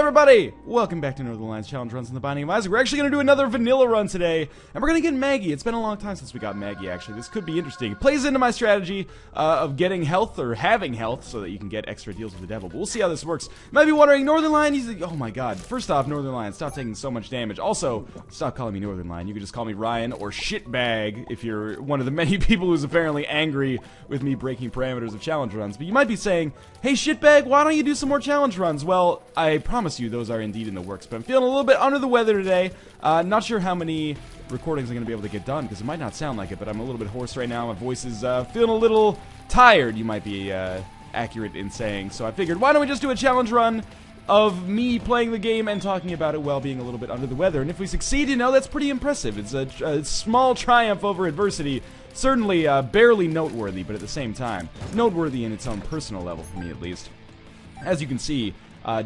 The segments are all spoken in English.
everybody! Welcome back to Northernlions Challenge Runs in the Binding of Isaac. We're actually going to do another vanilla run today, and we're going to get Maggie. It's been a long time since we got Maggie, actually. This could be interesting. It plays into my strategy of getting health, or having health, so that you can get extra deals with the devil. But we'll see how this works. You might be wondering, Northernlion, oh my god. First off, Northernlion, stop taking so much damage. Also, stop calling me Northernlion. You can just call me Ryan, or Shitbag, if you're one of the many people who's apparently angry with me breaking parameters of challenge runs. But you might be saying, hey Shitbag, why don't you do some more challenge runs? Well, I promise you those are indeed in the works, but I'm feeling a little bit under the weather today. Not sure how many recordings I'm going to be able to get done, because it might not sound like it, but I'm a little bit hoarse right now. My voice is feeling a little tired, you might be accurate in saying. So I figured, why don't we just do a challenge run of me playing the game and talking about it while being a little bit under the weather. And if we succeed, you know, that's pretty impressive. It's a small triumph over adversity. Certainly barely noteworthy, but at the same time, noteworthy in its own personal level for me, at least. As you can see,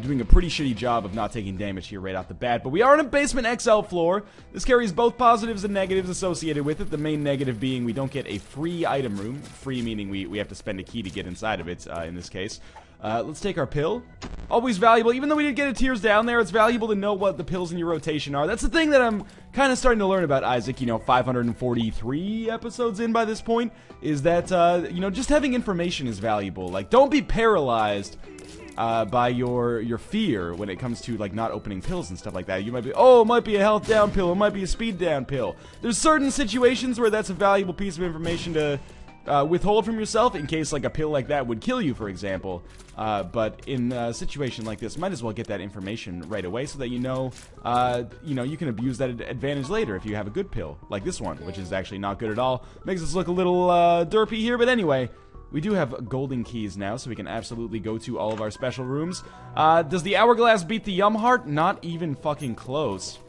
doing a pretty shitty job of not taking damage here right off the bat. But we are on a basement XL floor. This carries both positives and negatives associated with it. The main negative being we don't get a free item room. Free meaning we have to spend a key to get inside of it, in this case. Let's take our pill. Always valuable. Even though we did get a tears down there, it's valuable to know what the pills in your rotation are. That's the thing that I'm kind of starting to learn about Isaac, you know, 543 episodes in by this point, is that, you know, just having information is valuable. Like, don't be paralyzed by your fear when it comes to, like, not opening pills and stuff like that. You might be, oh, it might be a health down pill, it might be a speed down pill. There's certain situations where that's a valuable piece of information to withhold from yourself in case, like, a pill like that would kill you, for example. But in a situation like this, might as well get that information right away so that you know, you can abuse that advantage later if you have a good pill, like this one, which is actually not good at all. Makes us look a little derpy here, but anyway. We do have golden keys now, so we can absolutely go to all of our special rooms. Does the hourglass beat the Yum Heart? Not even fucking close.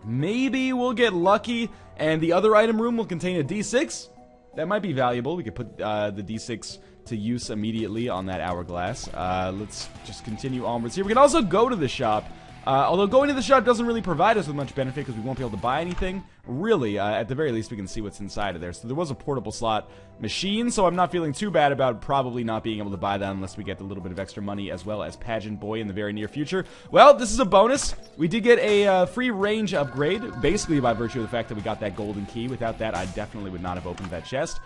Maybe we'll get lucky, and the other item room will contain a D6? That might be valuable. We could put the D6 to use immediately on that hourglass. Let's just continue onwards here. We can also go to the shop. Although going to the shop doesn't really provide us with much benefit because we won't be able to buy anything. Really, at the very least, we can see what's inside of there. So there was a portable slot machine, so I'm not feeling too bad about probably not being able to buy that unless we get a little bit of extra money as well as Pageant Boy in the very near future. Well, this is a bonus. We did get a free range upgrade, basically by virtue of the fact that we got that golden key. Without that, I definitely would not have opened that chest.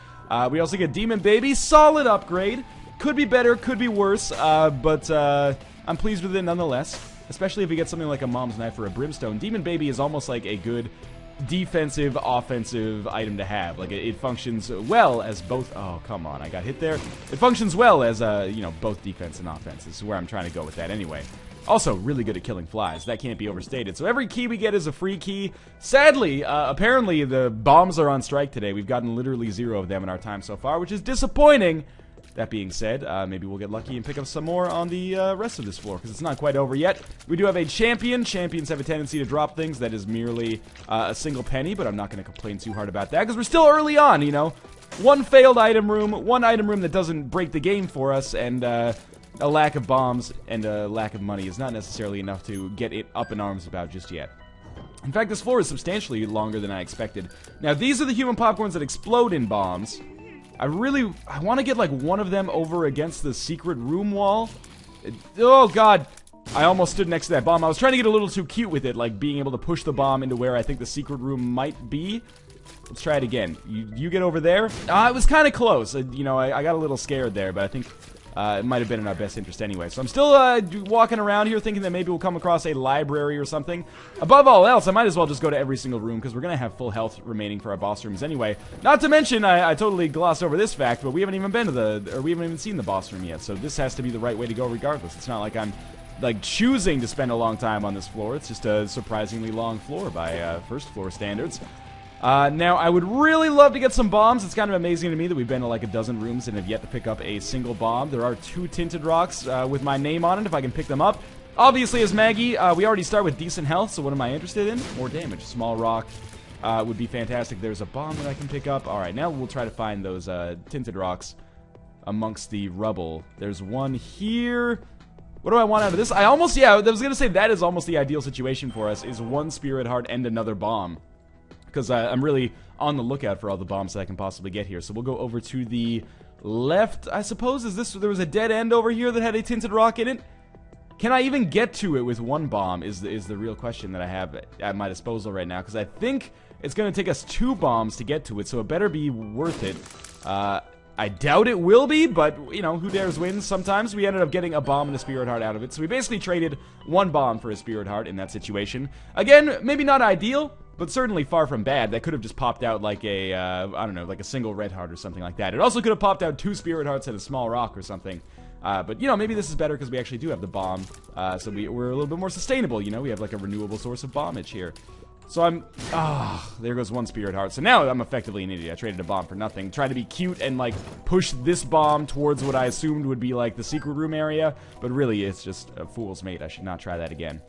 We also get Demon Baby, solid upgrade. Could be better, could be worse, but I'm pleased with it nonetheless. Especially if we get something like a Mom's Knife or a Brimstone. Demon Baby is almost like a good defensive, offensive item to have. Like, it functions well as both... Oh, come on, I got hit there. It functions well as, you know, both defense and offense. This is where I'm trying to go with that anyway. Also, really good at killing flies. That can't be overstated. So every key we get is a free key. Sadly, apparently the bombs are on strike today. We've gotten literally 0 of them in our time so far, which is disappointing. That being said, maybe we'll get lucky and pick up some more on the rest of this floor, because it's not quite over yet. We do have a champion. Champions have a tendency to drop things. That is merely a single penny, but I'm not going to complain too hard about that, because we're still early on, you know. One failed item room, one item room that doesn't break the game for us, and a lack of bombs and a lack of money is not necessarily enough to get it up in arms about just yet. In fact, this floor is substantially longer than I expected. Now, these are the human popcorns that explode in bombs. I want to get, like, one of them over against the secret room wall. Oh, God. I almost stood next to that bomb. I was trying to get a little too cute with it, like being able to push the bomb into where I think the secret room might be. Let's try it again. You get over there. It was kind of close. You know, I got a little scared there, but I think it might have been in our best interest anyway. So I'm still walking around here thinking that maybe we'll come across a library or something. Above all else, I might as well just go to every single room because we're going to have full health remaining for our boss rooms anyway. Not to mention, I totally glossed over this fact, but we haven't even been to we haven't even seen the boss room yet. So this has to be the right way to go regardless. It's not like I'm, like, choosing to spend a long time on this floor. It's just a surprisingly long floor by first floor standards. Now, I would really love to get some bombs. It's kind of amazing to me that we've been to like a dozen rooms and have yet to pick up a single bomb. There are 2 tinted rocks with my name on it if I can pick them up. Obviously, as Maggie, we already start with decent health, so what am I interested in? More damage. Small rock would be fantastic. There's a bomb that I can pick up. Alright, now we'll try to find those tinted rocks amongst the rubble. There's one here. What do I want out of this? I was going to say that is almost the ideal situation for us, is 1 spirit heart and another bomb. Because I'm really on the lookout for all the bombs that I can possibly get here. So we'll go over to the left, I suppose. There was a dead end over here that had a tinted rock in it? Can I even get to it with one bomb is the real question that I have at my disposal right now, because I think it's going to take us 2 bombs to get to it, so it better be worth it. I doubt it will be, but, you know, who dares win? Sometimes we ended up getting a bomb and a Spirit Heart out of it, so we basically traded 1 bomb for a Spirit Heart in that situation. Again, maybe not ideal, but certainly far from bad. That could have just popped out like a, I don't know, like a single red heart or something like that. It also could have popped out 2 Spirit Hearts and a small rock or something. But, you know, maybe this is better because we actually do have the bomb, so we're a little bit more sustainable, you know? We have like a renewable source of bombage here. So I'm, there goes 1 Spirit Heart. So now I'm effectively an idiot. I traded a bomb for nothing. Tried to be cute and, like, push this bomb towards what I assumed would be, like, the secret room area. But really, it's just a fool's mate. I should not try that again.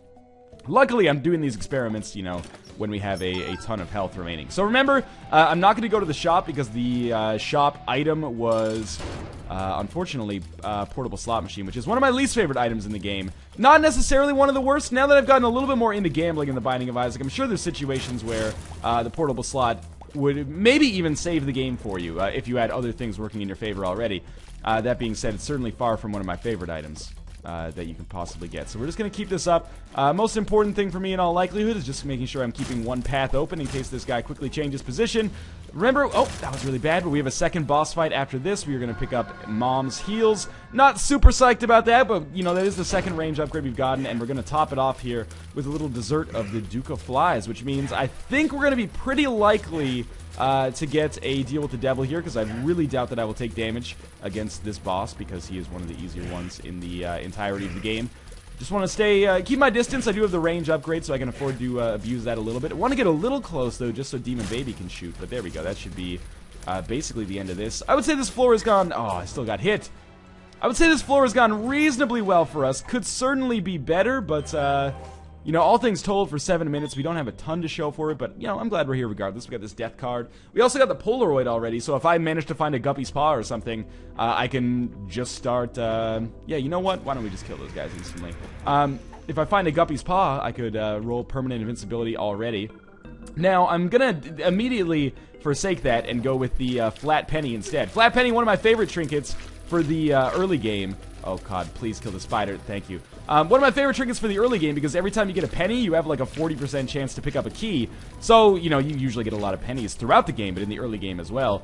Luckily, I'm doing these experiments, you know, when we have a ton of health remaining. So remember, I'm not going to go to the shop because the shop item was, unfortunately, portable slot machine, which is one of my least favorite items in the game. Not necessarily one of the worst. Now that I've gotten a little bit more into gambling in The Binding of Isaac, I'm sure there's situations where the portable slot would maybe even save the game for you if you had other things working in your favor already. That being said, it's certainly far from one of my favorite items that you can possibly get. So we're just going to keep this up. Most important thing for me in all likelihood is just making sure I'm keeping one path open in case this guy quickly changes position. Remember, oh, that was really bad, but we have a second boss fight after this. We are going to pick up Mom's heals. Not super psyched about that, but, you know, that is the second range upgrade we've gotten, and we're going to top it off here with a little dessert of the Duke of Flies, which means I think we're going to be pretty likely to get a deal with the devil here, because I really doubt that I will take damage against this boss, because he is one of the easier ones in the entirety of the game. Just want to stay, keep my distance. I do have the range upgrade, so I can afford to abuse that a little bit. I want to get a little close, though, just so Demon Baby can shoot, but there we go. That should be basically the end of this. I would say this floor has gone, oh, I still got hit. I would say this floor has gone reasonably well for us. Could certainly be better, but, you know, all things told, for 7 minutes, we don't have a ton to show for it, but, you know, I'm glad we're here regardless. We got this death card. We also got the Polaroid already, so if I manage to find a Guppy's Paw or something, I can just start, yeah, you know what? Why don't we just kill those guys instantly? If I find a Guppy's Paw, I could roll permanent invincibility already. Now, I'm gonna immediately forsake that and go with the Flat Penny instead. Flat Penny, one of my favorite trinkets for the early game. Oh god, please kill the spider, thank you. One of my favorite trinkets for the early game, because every time you get a penny, you have like a 40% chance to pick up a key. So, you know, you usually get a lot of pennies throughout the game, but in the early game as well.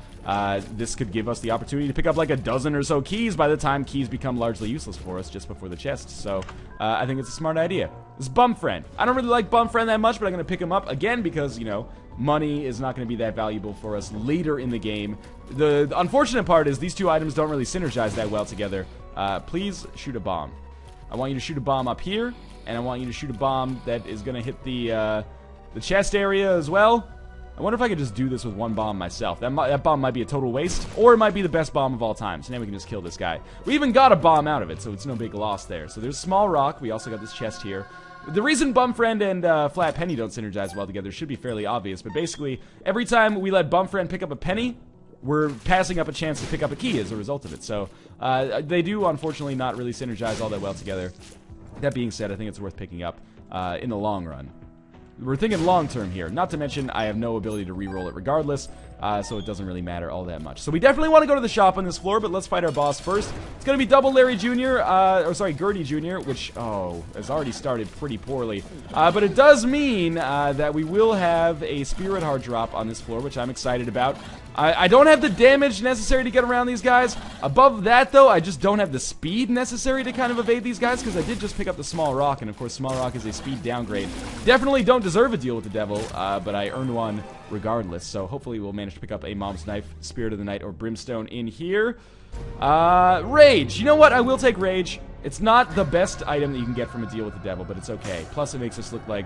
This could give us the opportunity to pick up like a dozen or so keys by the time keys become largely useless for us just before the chest. So, I think it's a smart idea. This Bum Friend. I don't really like Bum Friend that much, but I'm going to pick him up again because, you know, money is not going to be that valuable for us later in the game. The unfortunate part is these two items don't really synergize that well together. Please shoot a bomb. I want you to shoot a bomb up here, and I want you to shoot a bomb that is going to hit the chest area as well. I wonder if I could just do this with one bomb myself. That bomb might be a total waste, or it might be the best bomb of all time. So now we can just kill this guy. We even got a bomb out of it, so it's no big loss there. So there's Small Rock. We also got this chest here. The reason Bum Friend and Flat Penny don't synergize well together should be fairly obvious, but basically, every time we let Bum Friend pick up a penny, we're passing up a chance to pick up a key as a result of it. So, they do, unfortunately, not really synergize all that well together. That being said, I think it's worth picking up in the long run. We're thinking long term here. Not to mention, I have no ability to re-roll it regardless, so it doesn't really matter all that much. So we definitely want to go to the shop on this floor, but let's fight our boss first. It's going to be Double Larry Jr., or sorry, Gertie Jr., which, oh, has already started pretty poorly. But it does mean that we will have a Spirit Heart drop on this floor, which I'm excited about. I don't have the damage necessary to get around these guys. Above that, though, I just don't have the speed necessary to kind of evade these guys, because I did just pick up the Small Rock, and of course, Small Rock is a speed downgrade. Definitely don't deserve a deal with the devil, but I earned one regardless, so hopefully we'll manage to pick up a Mom's Knife, Spirit of the Night, or Brimstone in here. Rage. You know what? I will take Rage. It's not the best item that you can get from a deal with the devil, but it's okay. Plus, it makes us look like,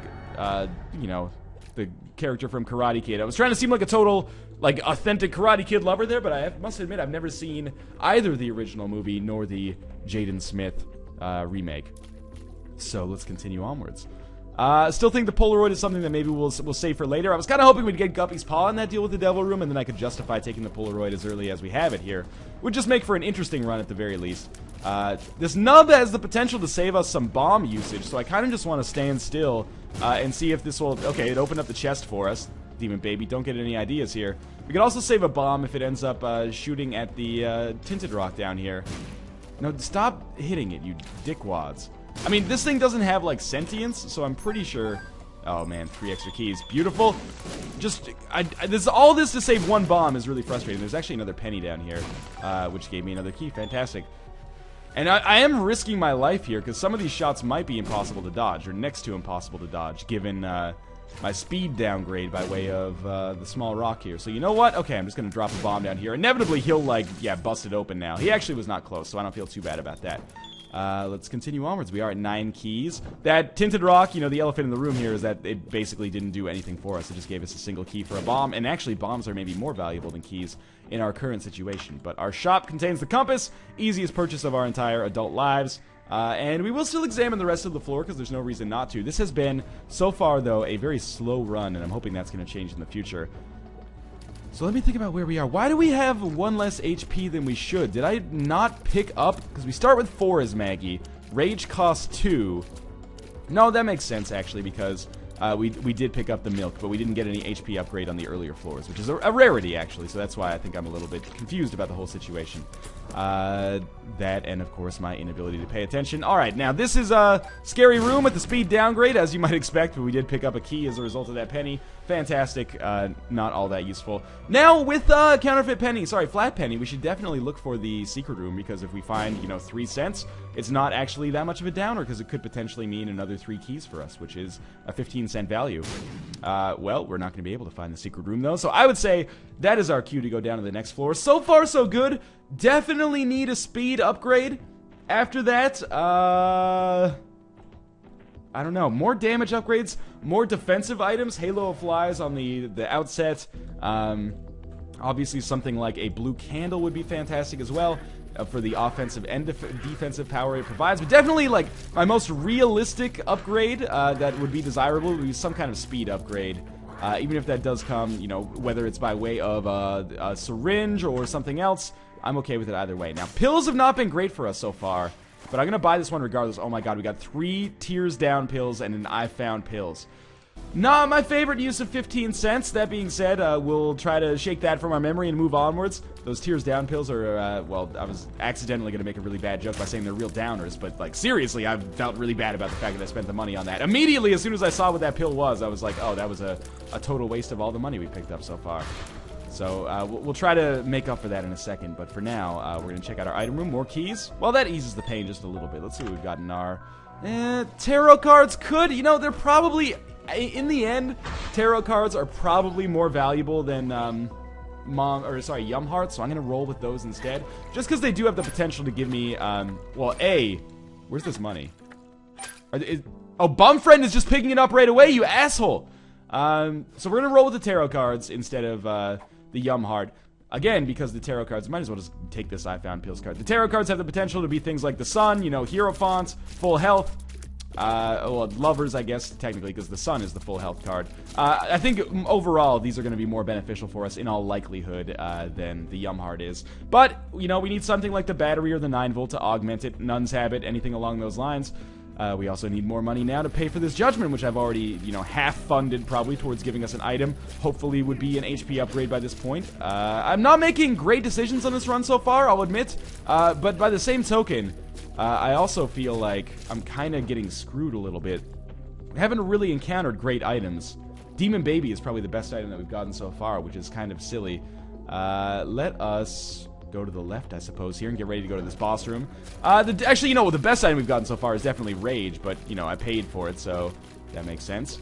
you know, the character from Karate Kid. I was trying to seem like a total, like, authentic Karate Kid lover there, but I must admit I've never seen either the original movie nor the Jaden Smith remake. So let's continue onwards. Still think the Polaroid is something that maybe we'll save for later. I was kind of hoping we'd get Guppy's Paw in that deal with the Devil Room, and then I could justify taking the Polaroid as early as we have it here. Would just make for an interesting run at the very least. This nub has the potential to save us some bomb usage, so I kind of just want to stand still and see if this will... Okay, it opened up the chest for us. Demon Baby, don't get any ideas here. We could also save a bomb if it ends up shooting at the Tinted Rock down here. No, stop hitting it, you dickwads. I mean, this thing doesn't have, like, sentience, so I'm pretty sure... Oh, man, 3 extra keys. Beautiful. Just, all this to save 1 bomb is really frustrating. There's actually another penny down here, which gave me another key. Fantastic. And I am risking my life here, because some of these shots might be impossible to dodge, or next to impossible to dodge, given my speed downgrade by way of the small rock here. So you know what? Okay, I'm just going to drop a bomb down here. Inevitably, he'll, like, yeah, bust it open now. He actually was not close, so I don't feel too bad about that. Let's continue onwards. We are at 9 keys. That tinted rock, you know, the elephant in the room here is that it basically didn't do anything for us. It just gave us a single key for a bomb, and actually bombs are maybe more valuable than keys in our current situation. But our shop contains the compass, easiest purchase of our entire adult lives, and we will still examine the rest of the floor because there's no reason not to. This has been, so far though, a very slow run, and I'm hoping that's going to change in the future. So let me think about where we are. Why do we have 1 less HP than we should? Did I not pick up? Because we start with 4 as Maggie. Rage costs 2. No, that makes sense, actually, because we did pick up the milk, but we didn't get any HP upgrade on the earlier floors, which is a rarity, actually. So that's why I think I'm a little bit confused about the whole situation. That, and of course, my inability to pay attention. Alright, now this is a scary room with the speed downgrade, as you might expect, but we did pick up a key as a result of that penny. Fantastic, not all that useful. Now, with counterfeit penny, sorry, flat penny, we should definitely look for the secret room, because if we find, you know, 3 cents, it's not actually that much of a downer, because it could potentially mean another 3 keys for us, which is a 15-cent value. Well, we're not going to be able to find the secret room, though, so I would say that is our cue to go down to the next floor. So far, so good. Definitely need a speed upgrade. After that, I don't know. More damage upgrades, more defensive items. Halo of Flies on the outset. Obviously, something like a blue candle would be fantastic as well for the offensive and defensive power it provides. But definitely, like, my most realistic upgrade that would be desirable would be some kind of speed upgrade. Even if that does come, you know, whether it's by way of a syringe or something else, I'm okay with it either way. Now, pills have not been great for us so far, but I'm going to buy this one regardless. Oh my god, we got 3 tiers down pills and an I found pills. Not my favorite use of 15 cents. That being said, we'll try to shake that from our memory and move onwards. Those tiers down pills are, well, I was accidentally going to make a really bad joke by saying they're real downers, but, like, seriously, I felt really bad about the fact that I spent the money on that. Immediately, as soon as I saw what that pill was, I was like, oh, that was a total waste of all the money we picked up so far. So, we'll try to make up for that in a second, but for now, we're going to check out our item room. More keys. Well, that eases the pain just a little bit. Let's see what we've got in our... tarot cards could, you know, they're probably... In the end, tarot cards are probably more valuable than, Yum Hearts, so I'm going to roll with those instead. Just because they do have the potential to give me, well, where's this money? Oh, Bumfriend is just picking it up right away, you asshole! So we're going to roll with the tarot cards instead of, the Yum Heart. Again, because the tarot cards, might as well just take this I Found Pills card. The tarot cards have the potential to be things like the Sun, you know, Hierophant, Full Health, well, Lovers, I guess, technically, because the Sun is the full health card. I think, overall, these are going to be more beneficial for us, in all likelihood, than the Yum Heart is. But, you know, we need something like the Battery or the 9-volt to augment it, Nun's Habit, anything along those lines. We also need more money now to pay for this Judgment, which I've already, you know, half-funded, probably, towards giving us an item. Hopefully would be an HP upgrade by this point. I'm not making great decisions on this run so far, I'll admit. But by the same token... I also feel like I'm kind of getting screwed a little bit. We haven't really encountered great items. Demon Baby is probably the best item that we've gotten so far, which is kind of silly. Let us go to the left, I suppose, here and get ready to go to this boss room. Actually, you know, the best item we've gotten so far is definitely Rage, but, you know, I paid for it, so that makes sense.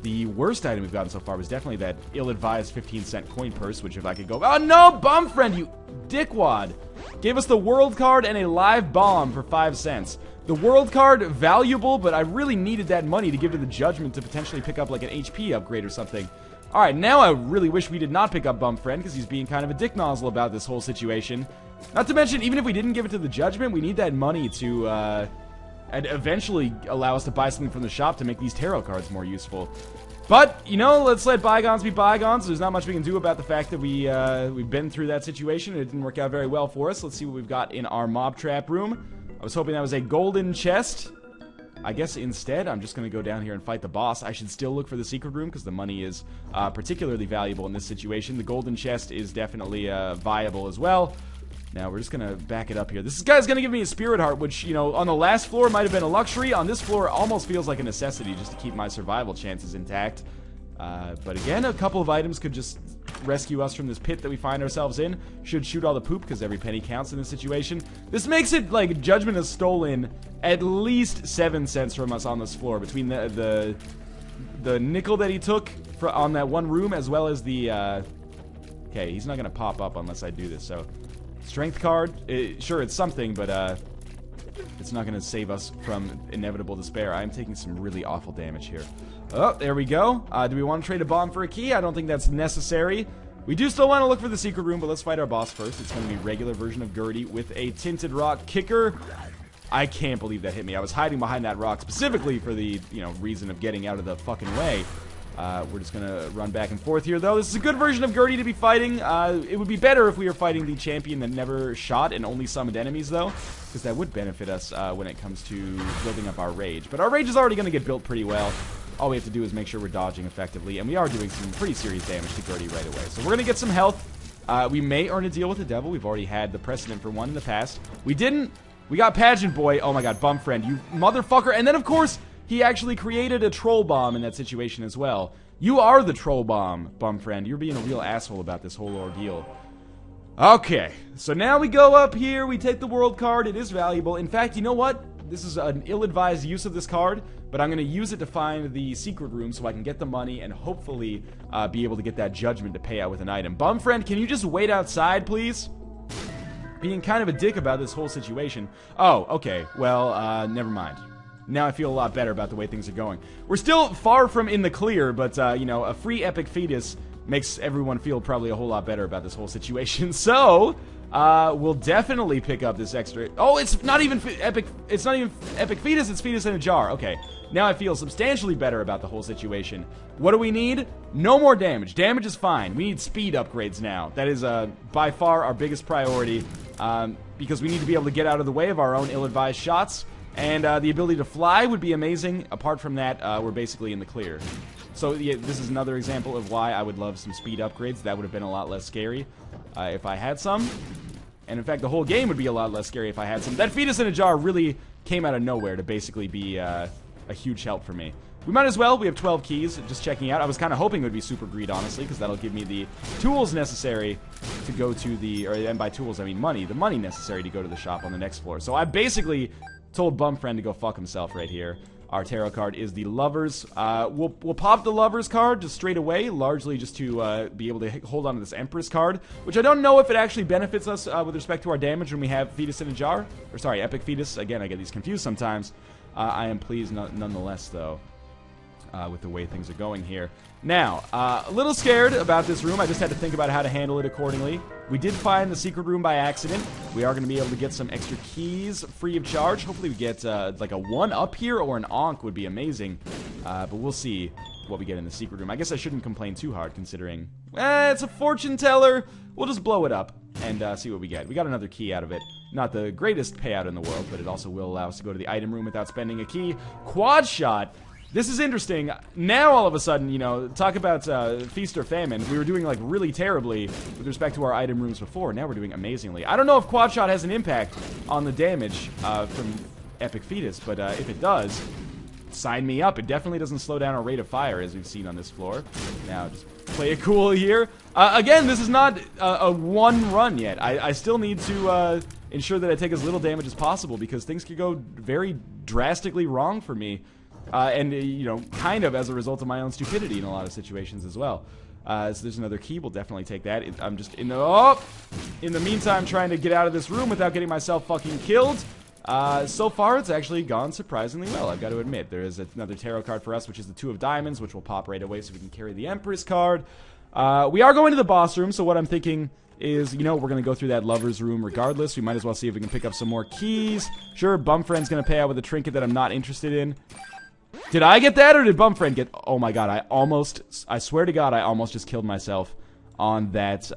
The worst item we've gotten so far was definitely that ill-advised 15-cent coin purse, which if I could go... Oh, no! Bumfriend, you dickwad! Gave us the world card and a live bomb for 5 cents. The world card, valuable, but I really needed that money to give to the Judgment to potentially pick up, like, an HP upgrade or something. Alright, now I really wish we did not pick up Bumfriend, because he's being kind of a dick nozzle about this whole situation. Not to mention, even if we didn't give it to the Judgment, we need that money to, and eventually allow us to buy something from the shop to make these tarot cards more useful. But, you know, let's let bygones be bygones. There's not much we can do about the fact that we've been through that situation and it didn't work out very well for us. Let's see what we've got in our mob trap room. I was hoping that was a golden chest. I guess instead, I'm just going to go down here and fight the boss. I should still look for the secret room because the money is particularly valuable in this situation. The golden chest is definitely viable as well. Now, we're just going to back it up here. This guy's going to give me a Spirit Heart, which, you know, on the last floor might have been a luxury. On this floor, it almost feels like a necessity just to keep my survival chances intact. But again, a couple of items could just rescue us from this pit that we find ourselves in. Should shoot all the poop, because every penny counts in this situation. This makes it like Judgment has stolen at least 7 cents from us on this floor, between the nickel that he took on that one room, as well as the... okay, he's not going to pop up unless I do this, so... Strength card, sure, it's something, but it's not going to save us from inevitable despair. I'm taking some really awful damage here. Oh, there we go. Do we want to trade a bomb for a key? I don't think that's necessary. We do still want to look for the secret room, but let's fight our boss first. It's going to be regular version of Gertie with a tinted rock kicker. I can't believe that hit me. I was hiding behind that rock specifically for the, you know, reason of getting out of the fucking way. We're just going to run back and forth here, though. This is a good version of Gertie to be fighting. It would be better if we were fighting the champion that never shot and only summoned enemies, though, because that would benefit us when it comes to building up our rage. But our rage is already going to get built pretty well. All we have to do is make sure we're dodging effectively, and we are doing some pretty serious damage to Gertie right away. So we're going to get some health. We may earn a deal with the devil. We've already had the precedent for one in the past. We didn't. We got Pageant Boy. Oh my god, Bum Friend, you motherfucker. And then, of course... he actually created a troll bomb in that situation as well. You are the troll bomb, Bum Friend. You're being a real asshole about this whole ordeal. Okay, so now we go up here. We take the world card. It is valuable. In fact, you know what? This is an ill-advised use of this card, but I'm going to use it to find the secret room so I can get the money and hopefully be able to get that judgment to pay out with an item. Bum Friend, can you just wait outside, please? Being kind of a dick about this whole situation. Oh, okay. Well, never mind. Now I feel a lot better about the way things are going. We're still far from in the clear, but, you know, a free epic fetus makes everyone feel probably a whole lot better about this whole situation. So, we'll definitely pick up this extra... oh, it's not even epic... it's not even epic fetus, it's fetus in a jar. Okay, now I feel substantially better about the whole situation. What do we need? No more damage. Damage is fine. We need speed upgrades now. That is, by far our biggest priority, because we need to be able to get out of the way of our own ill-advised shots. And the ability to fly would be amazing. Apart from that, we're basically in the clear. So yeah, this is another example of why I would love some speed upgrades. That would have been a lot less scary if I had some. And in fact, the whole game would be a lot less scary if I had some. That fetus in a jar really came out of nowhere to basically be a huge help for me. We might as well. We have 12 keys. Just checking out. I was kind of hoping it would be super greed, honestly, because that'll give me the tools necessary to go to the... and by tools, I mean money. The money necessary to go to the shop on the next floor. So I basically... told Bum Friend to go fuck himself right here. Our tarot card is the Lovers. We'll pop the Lovers card just straight away, largely just to be able to hold on to this Empress card, which I don't know if it actually benefits us with respect to our damage when we have Fetus in a jar. Or sorry, Epic Fetus. Again, I get these confused sometimes. I am pleased nonetheless, though, with the way things are going here. Now, a little scared about this room. I just had to think about how to handle it accordingly. We did find the secret room by accident. We are going to be able to get some extra keys free of charge. Hopefully we get like a 1-up here, or an Ankh would be amazing. But we'll see what we get in the secret room. I guess I shouldn't complain too hard considering it's a fortune teller. We'll just blow it up and see what we get. We got another key out of it. Not the greatest payout in the world, but it also will allow us to go to the item room without spending a key. Quad shot. This is interesting. Now, all of a sudden, you know, talk about feast or famine. We were doing, like, really terribly with respect to our item rooms before. Now we're doing amazingly. I don't know if Quad Shot has an impact on the damage from Epic Fetus, but if it does, sign me up. It definitely doesn't slow down our rate of fire, as we've seen on this floor. Now, just play it cool here. Again, this is not a one run yet. I still need to ensure that I take as little damage as possible, because things could go very drastically wrong for me. And, you know, kind of as a result of my own stupidity in a lot of situations as well. So there's another key. We'll definitely take that. I'm just in the meantime trying to get out of this room without getting myself fucking killed. So far, it's actually gone surprisingly well, I've got to admit. There is another tarot card for us, which is the Two of Diamonds, which will pop right away so we can carry the Empress card. We are going to the boss room, so what I'm thinking is, you know, we're going to go through that Lover's room regardless. We might as well see if we can pick up some more keys. Sure, Bumfriend's going to pay out with a trinket that I'm not interested in. Did I get that, or did Bumfriend get... oh my god, I swear to god, I almost just killed myself on that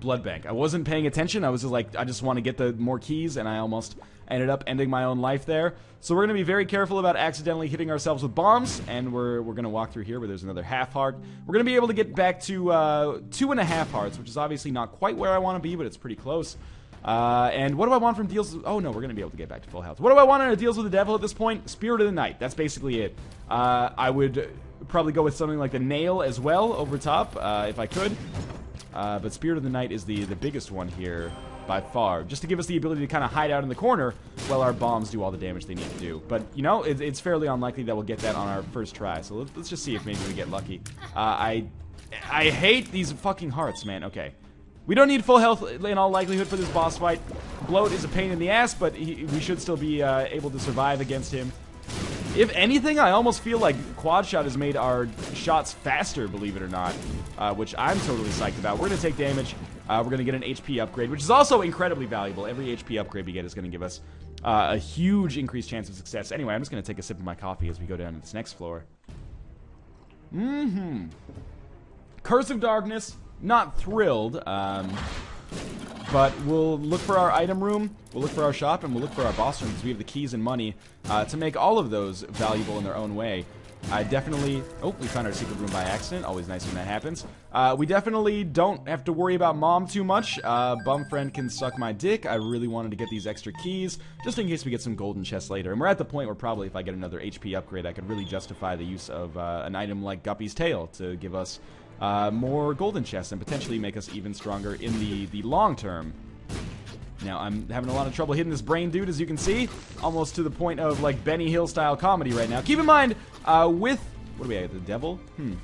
blood bank. I wasn't paying attention. I was just like, I just want to get the more keys, and I almost ended up ending my own life there. So we're going to be very careful about accidentally hitting ourselves with bombs, and we're going to walk through here where there's another half heart. We're going to be able to get back to 2.5 hearts, which is obviously not quite where I want to be, but it's pretty close. And what do I want from deals? Oh no, we're going to be able to get back to full health. What do I want in a deals with the devil at this point? Spirit of the Night. That's basically it. I would probably go with something like the nail as well over top, if I could. But Spirit of the Night is the biggest one here by far, just to give us the ability to kind of hide out in the corner while our bombs do all the damage they need to do. But, you know, it's fairly unlikely that we'll get that on our first try, so let's just see if maybe we get lucky. I hate these fucking hearts, man. Okay. We don't need full health in all likelihood for this boss fight. Bloat is a pain in the ass, but we should still be able to survive against him. If anything, I almost feel like Quad Shot has made our shots faster, believe it or not, which I'm totally psyched about. We're going to take damage. We're going to get an HP upgrade, which is also incredibly valuable. Every HP upgrade we get is going to give us a huge increased chance of success. Anyway, I'm just going to take a sip of my coffee as we go down to this next floor. Curse of Darkness. Not thrilled, but we'll look for our item room, we'll look for our shop, and we'll look for our boss room, because we have the keys and money to make all of those valuable in their own way. I definitely... Oh, we found our secret room by accident. Always nice when that happens. We definitely don't have to worry about Mom too much. Bum friend can suck my dick. I really wanted to get these extra keys, just in case we get some golden chests later. And we're at the point where probably if I get another HP upgrade, I could really justify the use of an item like Guppy's Tail to give us more golden chests and potentially make us even stronger in the long term. Now, I'm having a lot of trouble hitting this brain dude, as you can see. Almost to the point of, like, Benny Hill-style comedy right now. Keep in mind, with... What do we have? The devil?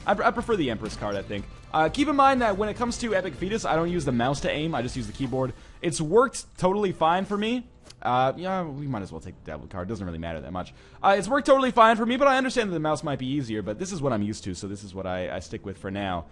I prefer the Empress card, I think. Keep in mind that when it comes to Epic Fetus, I don't use the mouse to aim. I just use the keyboard. It's worked totally fine for me. Yeah, we might as well take the devil card. It doesn't really matter that much. It's worked totally fine for me, but I understand that the mouse might be easier, but this is what I'm used to, so this is what I stick with for now.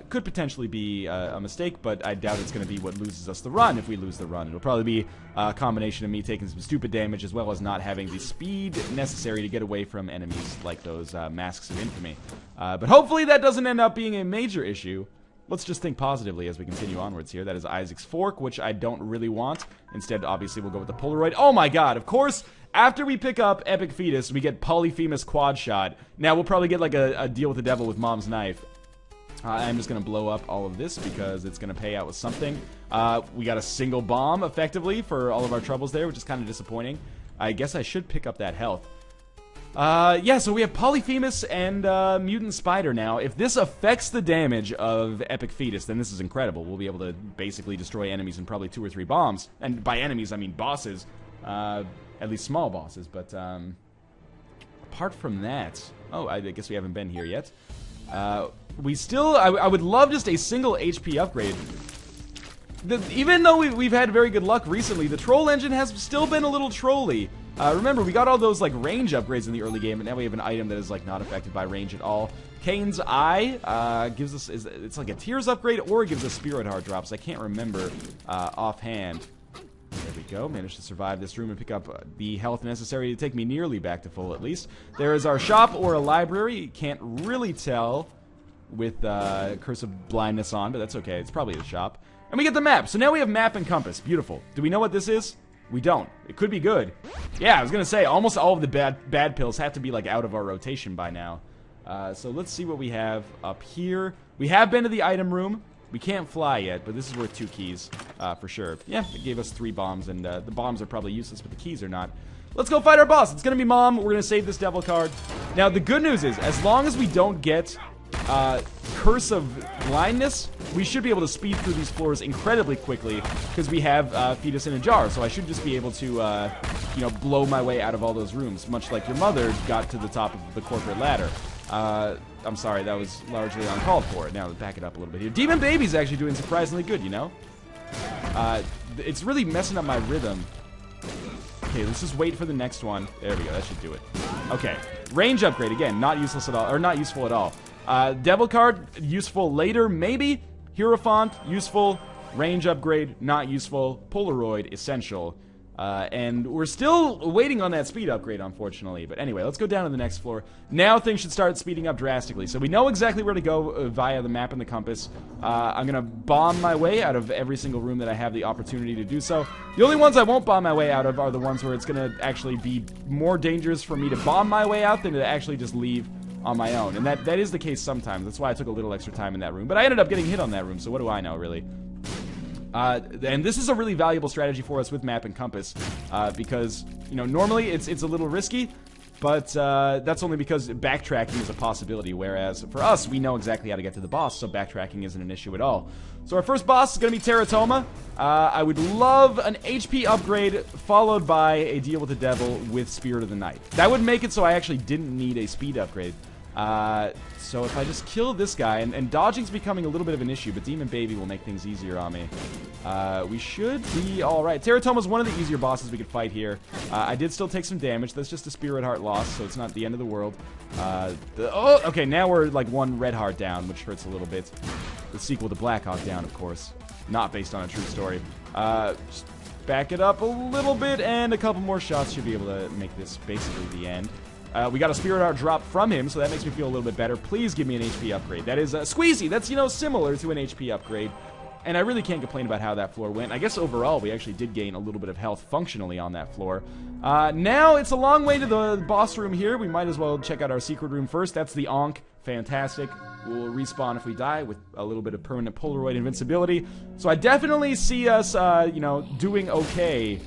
Could potentially be a mistake, but I doubt it's going to be what loses us the run if we lose the run. It'll probably be a combination of me taking some stupid damage as well as not having the speed necessary to get away from enemies like those Masks of Infamy. But hopefully that doesn't end up being a major issue. Let's just think positively as we continue onwards here. That is Isaac's Fork, which I don't really want. Instead, obviously, we'll go with the Polaroid. Oh my god, of course, after we pick up Epic Fetus, we get Polyphemus Quad Shot. Now, we'll probably get like a deal with the devil with Mom's knife. I'm just going to blow up all of this because it's going to pay out with something. We got a single bomb, effectively, for all of our troubles there, which is kind of disappointing. I guess I should pick up that health. Yeah, so we have Polyphemus and Mutant Spider now. If this affects the damage of Epic Fetus, then this is incredible. We'll be able to basically destroy enemies in probably 2 or 3 bombs. And by enemies, I mean bosses. At least small bosses, but apart from that... Oh, I guess we haven't been here yet. We still... I would love just a single HP upgrade. Even though we've had very good luck recently, the troll engine has still been a little trolly. Remember, we got all those, like, range upgrades in the early game, and now we have an item that is, like, not affected by range at all. Kane's Eye gives us... It's like a Tears upgrade, or it gives us Spirit Heart drops. I can't remember offhand. There we go. Managed to survive this room and pick up the health necessary to take me nearly back to full, at least. There is our shop or a library. Can't really tell with Curse of Blindness on, but that's okay. It's probably a shop. And we get the map. So now we have map and compass. Beautiful. Do we know what this is? We don't. It could be good. Yeah, I was going to say, almost all of the bad pills have to be, like, out of our rotation by now. So let's see what we have up here. We have been to the item room. We can't fly yet, but this is worth 2 keys, for sure. Yeah, it gave us 3 bombs, and the bombs are probably useless, but the keys are not. Let's go fight our boss. It's going to be Mom. We're going to save this devil card. Now, the good news is, as long as we don't get Curse of Blindness, we should be able to speed through these floors incredibly quickly, because we have Fetus in a jar, so I should just be able to, you know, blow my way out of all those rooms, much like your mother got to the top of the corporate ladder. I'm sorry, that was largely uncalled for. Now, back it up a little bit here. Demon Baby's actually doing surprisingly good, you know? It's really messing up my rhythm. Okay, let's just wait for the next one. There we go, that should do it. Okay, range upgrade, again, not useless at all, or not useful at all. Devil card, useful later, maybe. Hierophant, useful. Range upgrade, not useful. Polaroid, essential. And we're still waiting on that speed upgrade, unfortunately. But anyway, let's go down to the next floor. Now things should start speeding up drastically. So we know exactly where to go via the map and the compass. I'm going to bomb my way out of every single room that I have the opportunity to do so. The only ones I won't bomb my way out of are the ones where it's going to actually be more dangerous for me to bomb my way out than to actually just leave on my own. And that is the case sometimes. That's why I took a little extra time in that room. But I ended up getting hit on that room, so what do I know, really? And this is a really valuable strategy for us with map and compass, because, you know, normally it's a little risky, but that's only because backtracking is a possibility, whereas for us, we know exactly how to get to the boss, so backtracking isn't an issue at all. So our first boss is going to be Teratoma. I would love an HP upgrade followed by a deal with the devil with Spirit of the Night. That would make it so I actually didn't need a speed upgrade. So if I just kill this guy, and dodging's becoming a little bit of an issue, but Demon Baby will make things easier on me. We should be alright. Teratoma's one of the easier bosses we could fight here. I did still take some damage. That's just a Spirit Heart loss, so it's not the end of the world. Okay, now we're like one Red Heart down, which hurts a little bit. The sequel to Black Hawk Down, of course. Not based on a true story. Just back it up a little bit, and a couple more shots should be able to make this basically the end. We got a Spirit Heart drop from him, so that makes me feel a little bit better. Please give me an HP upgrade. That is Squeezy. That's, you know, similar to an HP upgrade. And I really can't complain about how that floor went. I guess overall, we actually did gain a little bit of health functionally on that floor. Now, it's a long way to the boss room here. We might as well check out our secret room first. That's the Ankh. Fantastic. We'll respawn if we die with a little bit of permanent Polaroid invincibility. So I definitely see us, you know, doing okay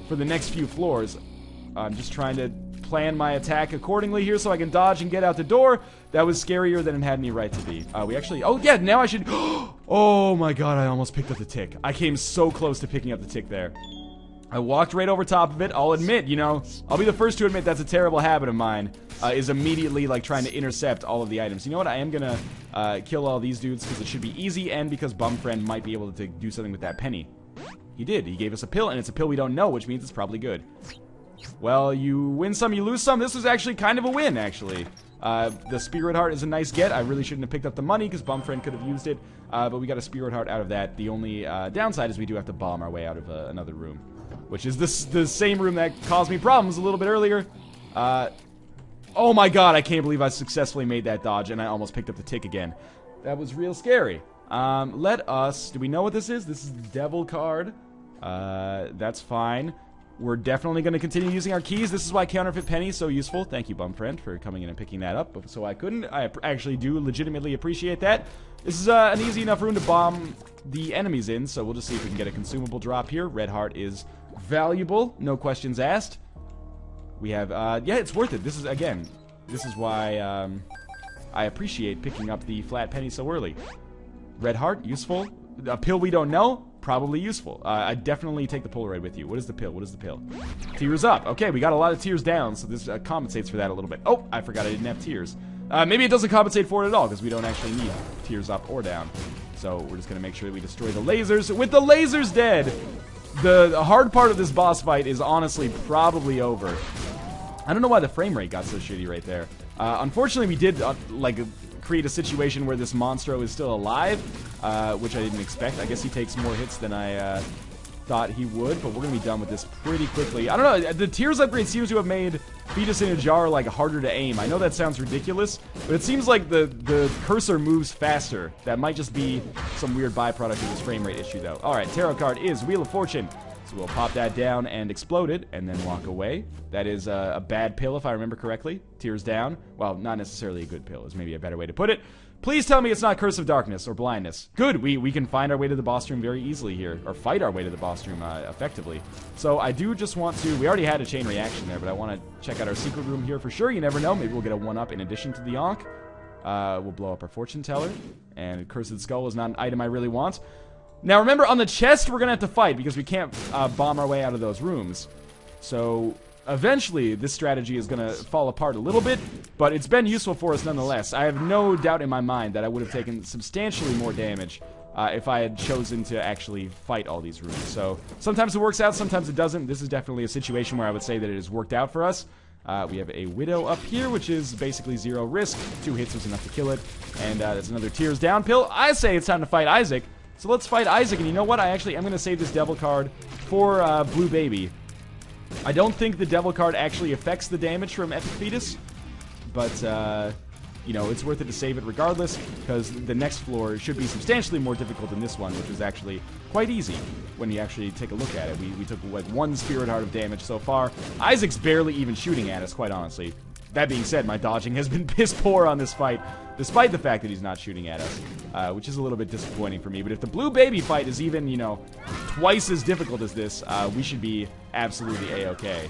for the next few floors. I'm just trying to plan my attack accordingly here so I can dodge and get out the door. That was scarier than it had any right to be. We actually... Oh, yeah, now I should... Oh, my God, I almost picked up the tick. I came so close to picking up the tick there. I walked right over top of it. I'll admit, you know, I'll be the first to admit that's a terrible habit of mine, is immediately, like, trying to intercept all of the items. You know what? I am gonna kill all these dudes because it should be easy, and because Bumfriend might be able to do something with that penny. He did. He gave us a pill, and it's a pill we don't know, which means it's probably good. Well, you win some, you lose some. This was actually kind of a win, actually. The Spirit Heart is a nice get. I really shouldn't have picked up the money because Bumfriend could have used it, but we got a Spirit Heart out of that. The only downside is we do have to bomb our way out of another room, which is the same room that caused me problems a little bit earlier. Oh my God, I can't believe I successfully made that dodge, and I almost picked up the tick again. That was real scary. Let us... Do we know what this is? This is the Devil card. That's fine. We're definitely going to continue using our keys. This is why Counterfeit Penny is so useful. Thank you, Bumfriend, for coming in and picking that up. So I couldn't. I actually do legitimately appreciate that. This is an easy enough room to bomb the enemies in, so we'll just see if we can get a consumable drop here. Red Heart is valuable. No questions asked. We have, yeah, it's worth it. This is, again, this is why I appreciate picking up the flat penny so early. Red Heart, useful. A pill we don't know, probably useful. I definitely take the Polaroid with you. What is the pill? What is the pill? Tears up. Okay, we got a lot of tears down, so this compensates for that a little bit. Oh, I forgot I didn't have tears. Maybe it doesn't compensate for it at all, because we don't actually need tears up or down. So we're just going to make sure that we destroy the lasers. With the lasers dead, the hard part of this boss fight is honestly probably over. I don't know why the frame rate got so shitty right there. Unfortunately, we did, like, create a situation where this monstro is still alive, which I didn't expect. I guess he takes more hits than I thought he would, but we're going to be done with this pretty quickly. I don't know, the Tears upgrade seems to have made Fetus in a Jar, like, harder to aim. I know that sounds ridiculous, but it seems like the cursor moves faster. That might just be some weird byproduct of this frame rate issue, though. Alright, tarot card is Wheel of Fortune. So we'll pop that down and explode it, and then walk away. That is a bad pill, if I remember correctly. Tears down. Well, not necessarily a good pill, is maybe a better way to put it. Please tell me it's not Curse of Darkness or Blindness. Good, we can find our way to the boss room very easily here, or fight our way to the boss room effectively. So I do just want to... We already had a chain reaction there, but I want to check out our secret room here for sure. You never know, maybe we'll get a 1-up in addition to the Ankh. We'll blow up our Fortune Teller, and Cursed Skull is not an item I really want. Now remember, on the chest we're going to have to fight because we can't bomb our way out of those rooms. So eventually this strategy is going to fall apart a little bit, but it's been useful for us nonetheless. I have no doubt in my mind that I would have taken substantially more damage if I had chosen to actually fight all these rooms. So sometimes it works out, sometimes it doesn't. This is definitely a situation where I would say that it has worked out for us. We have a Widow up here, which is basically 0 risk. 2 hits was enough to kill it. And that's another Tears Down pill. I say it's time to fight Isaac. So let's fight Isaac, and you know what? I actually am going to save this Devil card for Blue Baby. I don't think the Devil card actually affects the damage from Epic Fetus, but, you know, it's worth it to save it regardless, because the next floor should be substantially more difficult than this one, which is actually quite easy when you actually take a look at it. We took, like, 1 Spirit Heart of damage so far. Isaac's barely even shooting at us, quite honestly. That being said, my dodging has been piss poor on this fight, despite the fact that he's not shooting at us, which is a little bit disappointing for me. But if the blue baby fight is even, you know, twice as difficult as this, we should be absolutely A-okay.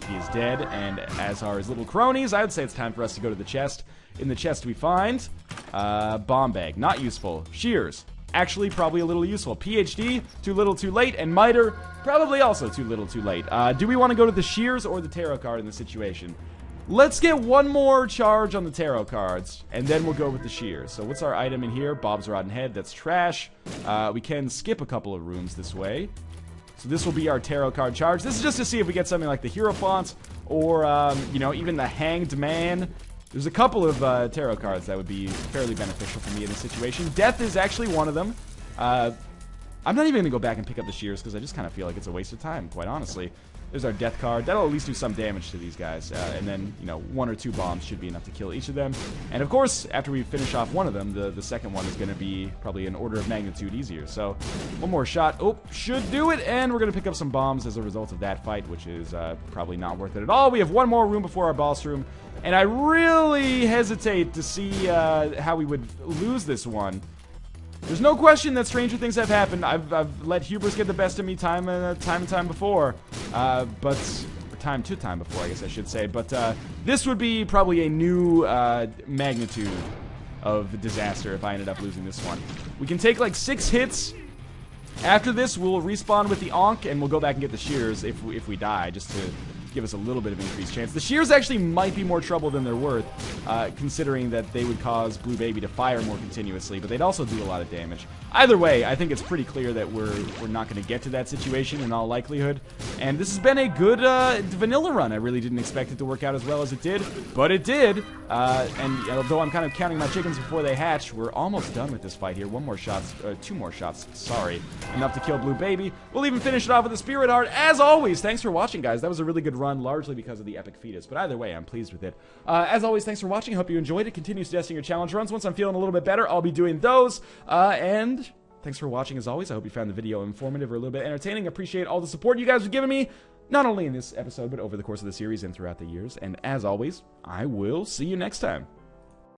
He is dead, and as are his little cronies, I would say it's time for us to go to the chest. In the chest we find bomb bag, not useful. Shears, actually probably a little useful. PhD, too little too late, and miter, probably also too little too late. Do we want to go to the shears or the tarot card in this situation? Let's get one more charge on the tarot cards, and then we'll go with the shears. So what's our item in here? Bob's Rotten Head, that's trash. We can skip a couple of rooms this way. So this will be our tarot card charge. This is just to see if we get something like the Hierophant, or, you know, even the Hanged Man. There's a couple of tarot cards that would be fairly beneficial for me in this situation. Death is actually one of them. I'm not even going to go back and pick up the shears, because I just kind of feel like it's a waste of time, quite honestly. There's our death card. That'll at least do some damage to these guys. And then, you know, 1 or 2 bombs should be enough to kill each of them. And of course, after we finish off one of them, the second one is going to be probably an order of magnitude easier. So, one more shot. Oh, should do it. And we're going to pick up some bombs as a result of that fight, which is probably not worth it at all. We have one more room before our boss room. And I really hesitate to see how we would lose this one. There's no question that stranger things have happened. I've let hubris get the best of me time and time before, time to time before, I guess I should say. But this would be probably a new magnitude of disaster if I ended up losing this one. We can take like 6 hits. After this, we'll respawn with the Ankh, and we'll go back and get the shears if we die, just to give us a little bit of increased chance. The shears actually might be more trouble than they're worth, considering that they would cause Blue Baby to fire more continuously, but they'd also do a lot of damage. Either way, I think it's pretty clear that we're not going to get to that situation in all likelihood, and this has been a good vanilla run. I really didn't expect it to work out as well as it did, but it did, and although I'm kind of counting my chickens before they hatch, we're almost done with this fight here. 2 more shots, sorry, enough to kill Blue Baby. We'll even finish it off with a Spirit Heart. As always, thanks for watching, guys. That was a really good run, largely because of the Epic Fetus, but either way, I'm pleased with it. As always, thanks for watching. I hope you enjoyed it. Continue suggesting your challenge runs. Once I'm feeling a little bit better, I'll be doing those, and thanks for watching as always. I hope you found the video informative or a little bit entertaining. I appreciate all the support you guys have given me, not only in this episode, but over the course of the series and throughout the years. And as always, I will see you next time.